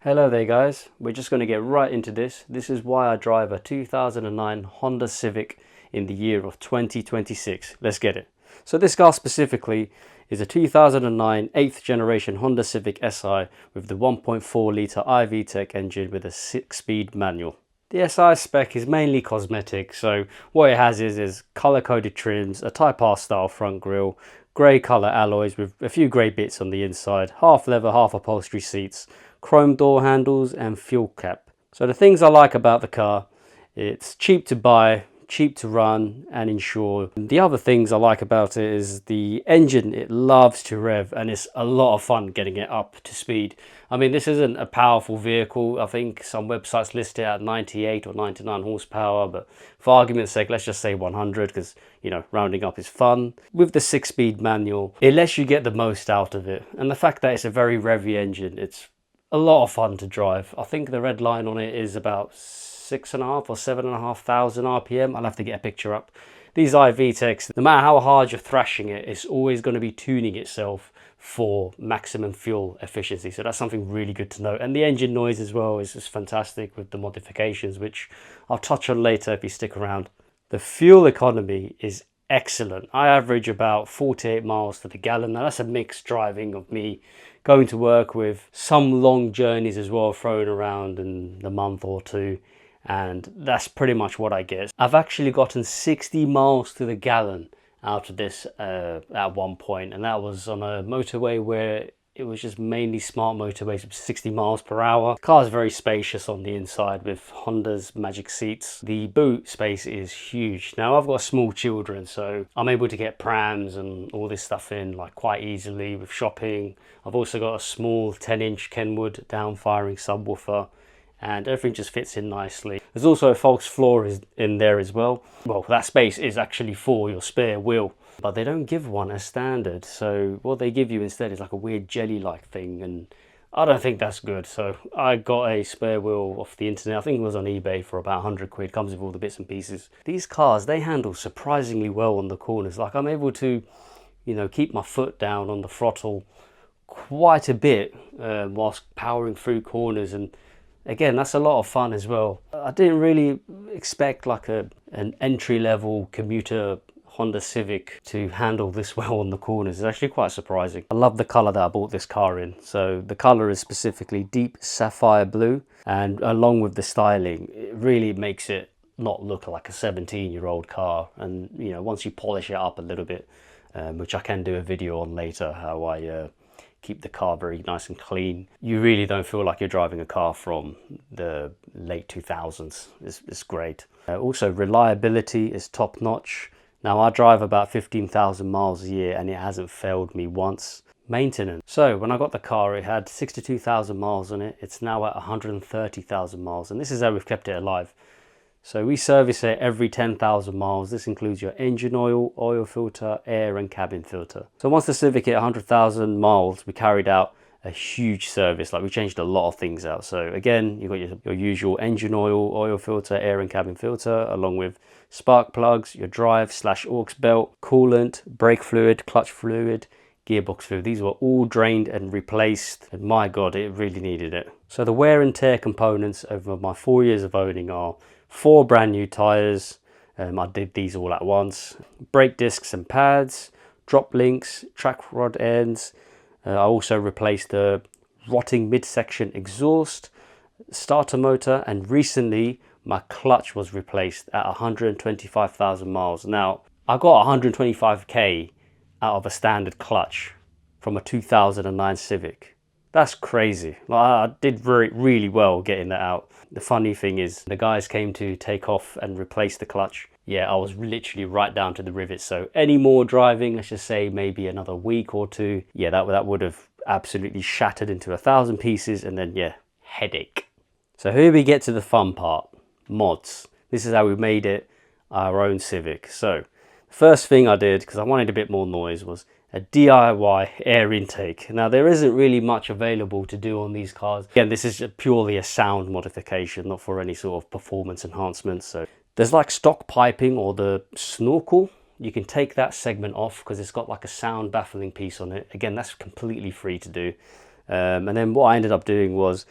Hello there guys, we're just going to get right into this. This is why I drive a 2009 Honda Civic in the year of 2026. Let's get it. So this car specifically is a 2009 8th generation Honda Civic Si with the 1.4 litre I-Vtec engine with a 6-speed manual. The Si spec is mainly cosmetic, so what it has is colour-coded trims, a Type R style front grille, grey colour alloys with a few grey bits on the inside, half leather, half upholstery seats, chrome door handles and fuel cap. So the things I like about the car, it's cheap to buy, cheap to run and insure. The other things I like about it is the engine. It loves to rev and it's a lot of fun getting it up to speed. I mean, this isn't a powerful vehicle. I think some websites list it at 98 or 99 horsepower, but for argument's sake, let's just say 100 because, you know, rounding up is fun. With the 6-speed manual, it lets you get the most out of it. And the fact that it's a very revvy engine, it's a lot of fun to drive. I think the red line on it is about 6,500 or 7,500 RPM. I'll have to get a picture up. These I-Vtecs, no matter how hard you're thrashing it, it's always going to be tuning itself for maximum fuel efficiency. So that's something really good to know. And the engine noise as well is just fantastic with the modifications, which I'll touch on later if you stick around. The fuel economy is excellent. I average about 48 miles to the gallon. Now that's a mixed driving of me going to work with some long journeys as well thrown around in the month or two, and that's pretty much what I get. I've actually gotten 60 miles to the gallon out of this at one point, and that was on a motorway where it was just mainly smart motorways with 60 miles per hour. The car is very spacious on the inside with Honda's magic seats. The boot space is huge. Now I've got small children, so I'm able to get prams and all this stuff in like quite easily with shopping. I've also got a small 10-inch Kenwood down-firing subwoofer, and everything just fits in nicely. There's also a false floor in there as well. Well, that space is actually for your spare wheel, but they don't give one as standard. So what they give you instead is like a weird jelly-like thing, and I don't think that's good. So I got a spare wheel off the internet. I think it was on eBay for about 100 quid. Comes with all the bits and pieces. These cars, they handle surprisingly well on the corners. Like I'm able to, you know, keep my foot down on the throttle quite a bit whilst powering through corners, and again, that's a lot of fun as well. I didn't really expect like an entry-level commuter Honda Civic to handle this well on the corners. It's actually quite surprising. I love the color that I bought this car in. So the color is specifically deep sapphire blue, and along with the styling, it really makes it not look like a 17-year-old car. And you know, once you polish it up a little bit, which I can do a video on later, how I keep the car very nice and clean, you really don't feel like you're driving a car from the late 2000s. It's great. Also, reliability is top notch. Now I drive about 15,000 miles a year and it hasn't failed me once. Maintenance. So when I got the car, it had 62,000 miles on it. It's now at 130,000 miles, and this is how we've kept it alive. So we service it every 10,000 miles. This includes your engine oil, oil filter, air and cabin filter. So once the Civic hit 100,000 miles, we carried out a huge service. Like we changed a lot of things out. So again, you've got your usual engine oil, oil filter, air and cabin filter, along with spark plugs, your drive/aux belt, coolant, brake fluid, clutch fluid, gearbox fluid. These were all drained and replaced, and my God, it really needed it. So the wear and tear components over my 4 years of owning are 4 brand new tires. I did these all at once. Brake discs and pads, drop links, track rod ends. I also replaced the rotting midsection exhaust, starter motor, and recently my clutch was replaced at 125,000 miles. Now, I got 125k out of a standard clutch from a 2009 Civic. That's crazy. Like, I did really well getting that out. The funny thing is, the guys came to take off and replace the clutch. Yeah, I was literally right down to the rivets. So any more driving, let's just say maybe another week or two, yeah, that would have absolutely shattered into 1,000 pieces, and then yeah, headache. So here we get to the fun part, mods. This is how we made it our own Civic. So the first thing I did, because I wanted a bit more noise, was a DIY air intake. Now there isn't really much available to do on these cars. Again, this is purely a sound modification, not for any sort of performance enhancements. So there's like stock piping or the snorkel. You can take that segment off because it's got like a sound baffling piece on it. Again, that's completely free to do. And then what I ended up doing was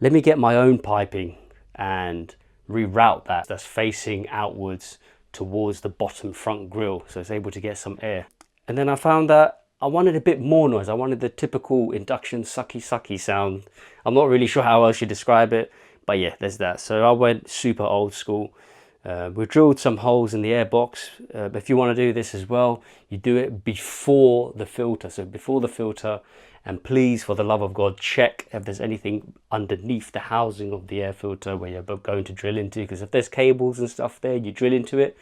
let me get my own piping and reroute that's facing outwards towards the bottom front grille, so it's able to get some air. And then I found that I wanted a bit more noise. I wanted the typical induction sucky sound. I'm not really sure how else you describe it, but yeah, there's that. So I went super old school. We drilled some holes in the airbox. If you want to do this as well, you do it before the filter. So before the filter, and please, for the love of God, check if there's anything underneath the housing of the air filter where you're going to drill into, because if there's cables and stuff there, you drill into it,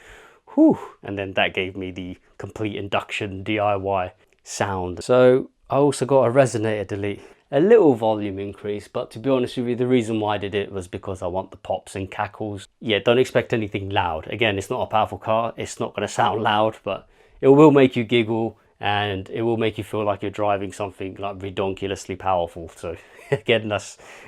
whew, and then that gave me the complete induction DIY sound. So I also got a resonator delete, a little volume increase, but to be honest with you, the reason why I did it was because I want the pops and cackles. Yeah, don't expect anything loud. Again, it's not a powerful car, it's not going to sound loud, but it will make you giggle and it will make you feel like you're driving something like redonkulously powerful. So again,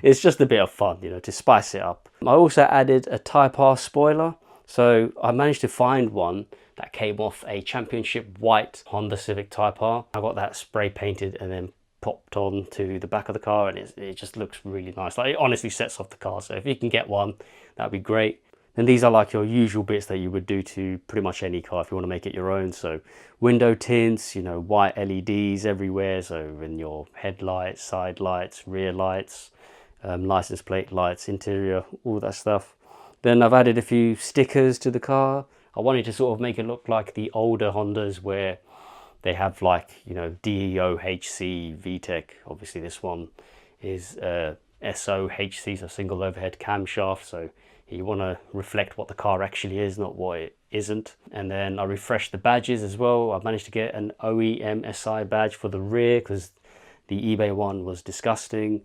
it's just a bit of fun, you know, to spice it up. I also added a Type R spoiler. So I managed to find one that came off a championship white Honda Civic Type R. I got that spray painted and then popped on to the back of the car, and it just looks really nice. Like, it honestly sets off the car. So if you can get one, that'd be great. And these are like your usual bits that you would do to pretty much any car if you want to make it your own. So window tints, you know, white LEDs everywhere. So in your headlights, side lights, rear lights, license plate lights, interior, all that stuff. Then I've added a few stickers to the car. I wanted to sort of make it look like the older Hondas where they have, like, you know, DOHC VTEC. Obviously this one is SOHC, so single overhead camshaft. So you want to reflect what the car actually is, not what it isn't. And then I refreshed the badges as well. I managed to get an OEM SI badge for the rear because the eBay one was disgusting.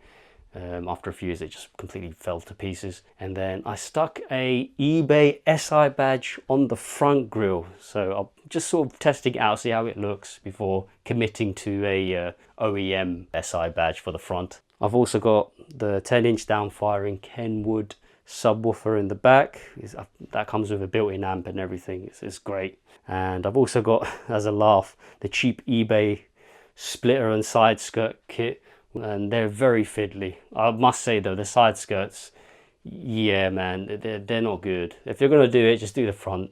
After a few years, it just completely fell to pieces. And then I stuck a eBay SI badge on the front grille. So I'm just sort of testing it out, see how it looks before committing to a OEM SI badge for the front. I've also got the 10-inch downfiring Kenwood subwoofer in the back. That comes with a built-in amp and everything. It's great. And I've also got, as a laugh, the cheap eBay splitter and side skirt kit, and they're very fiddly. I must say though, the side skirts, yeah man, they're not good. If you're gonna do it, just do the front.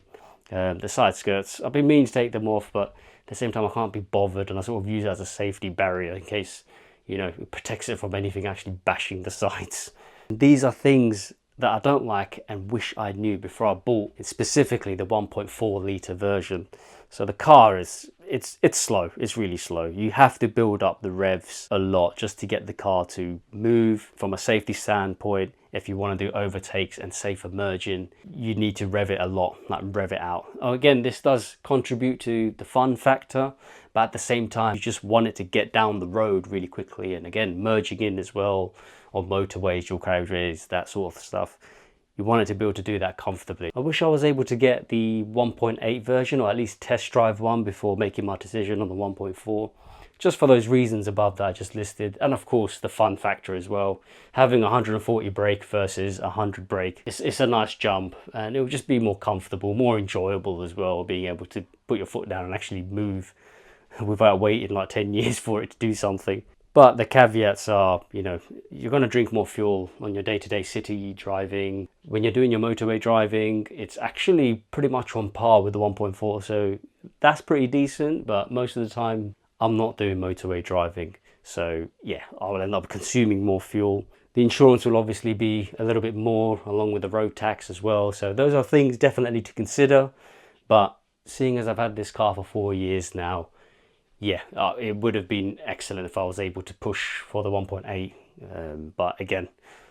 The side skirts, I've been meaning to take them off, but at the same time I can't be bothered, and I sort of use it as a safety barrier in case, you know, it protects it from anything actually bashing the sides. These are things that I don't like and wish I knew before I bought, specifically the 1.4 litre version. So the car it's slow, it's really slow. You have to build up the revs a lot just to get the car to move. From a safety standpoint, if you want to do overtakes and safer merging, you need to rev it a lot, like rev it out. Again, this does contribute to the fun factor, but at the same time, you just want it to get down the road really quickly. And again, merging in as well on motorways, dual carriageways, that sort of stuff. You want it to be able to do that comfortably. I wish I was able to get the 1.8 version, or at least test drive one before making my decision on the 1.4. Just for those reasons above that I just listed. And of course the fun factor as well. Having 140 brake versus 100 brake, it's a nice jump, and it will just be more comfortable, more enjoyable as well, being able to put your foot down and actually move without waiting like 10 years for it to do something. But the caveats are, you know, you're going to drink more fuel on your day-to-day city driving. When you're doing your motorway driving, it's actually pretty much on par with the 1.4. So that's pretty decent, but most of the time I'm not doing motorway driving. So yeah, I will end up consuming more fuel. The insurance will obviously be a little bit more, along with the road tax as well. So those are things definitely to consider. But seeing as I've had this car for 4 years now, yeah, it would have been excellent if I was able to push for the 1.8. But again,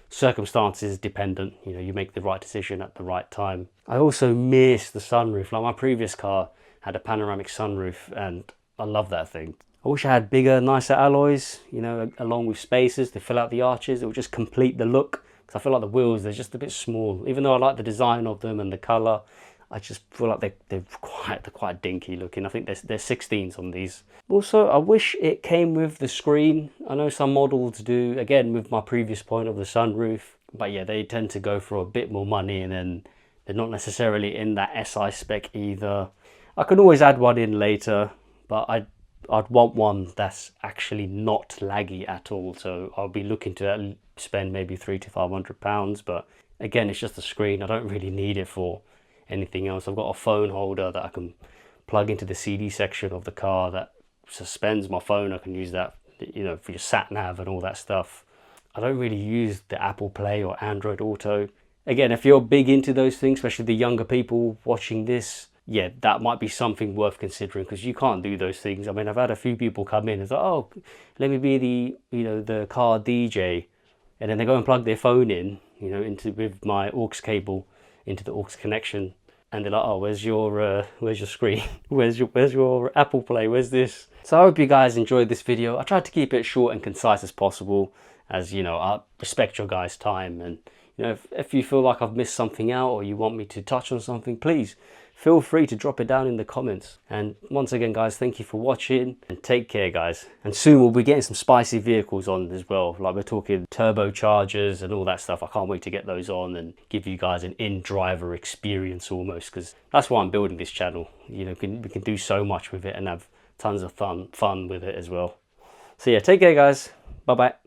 circumstances dependent. You know, you make the right decision at the right time. I also miss the sunroof. Like, my previous car had a panoramic sunroof, and I love that thing. I wish I had bigger, nicer alloys, you know, along with spacers to fill out the arches. It would just complete the look, because I feel like the wheels, they're just a bit small. Even though I like the design of them and the colour, I just feel like they're quite dinky looking. I think they're 16s on these. Also, I wish it came with the screen. I know some models do, again, with my previous point of the sunroof. But yeah, they tend to go for a bit more money, and then they're not necessarily in that SI spec either. I can always add one in later, but I'd want one that's actually not laggy at all. So I'll be looking to spend maybe £300 to £500, but again, it's just a screen. I don't really need it for anything else. I've got a phone holder that I can plug into the CD section of the car that suspends my phone. I can use that, you know, for your sat nav and all that stuff. I don't really use the Apple Play or Android Auto. Again, if you're big into those things, especially the younger people watching this, yeah, that might be something worth considering, because you can't do those things. I mean, I've had a few people come in and say, oh, let me be the, you know, the car DJ, and then they go and plug their phone in, you know, into with my aux cable into the aux connection, and they're like, oh, where's your screen? where's your Apple Play? Where's this? So I hope you guys enjoyed this video. I tried to keep it short and concise as possible, as you know, I respect your guys' time, and you know, if you feel like I've missed something out or you want me to touch on something, please feel free to drop it down in the comments. And once again, guys, thank you for watching, and take care, guys. And soon we'll be getting some spicy vehicles on as well. Like, we're talking turbochargers and all that stuff. I can't wait to get those on and give you guys an in-driver experience almost, because that's why I'm building this channel. You know, we can do so much with it and have tons of fun with it as well. So yeah, take care, guys. Bye bye.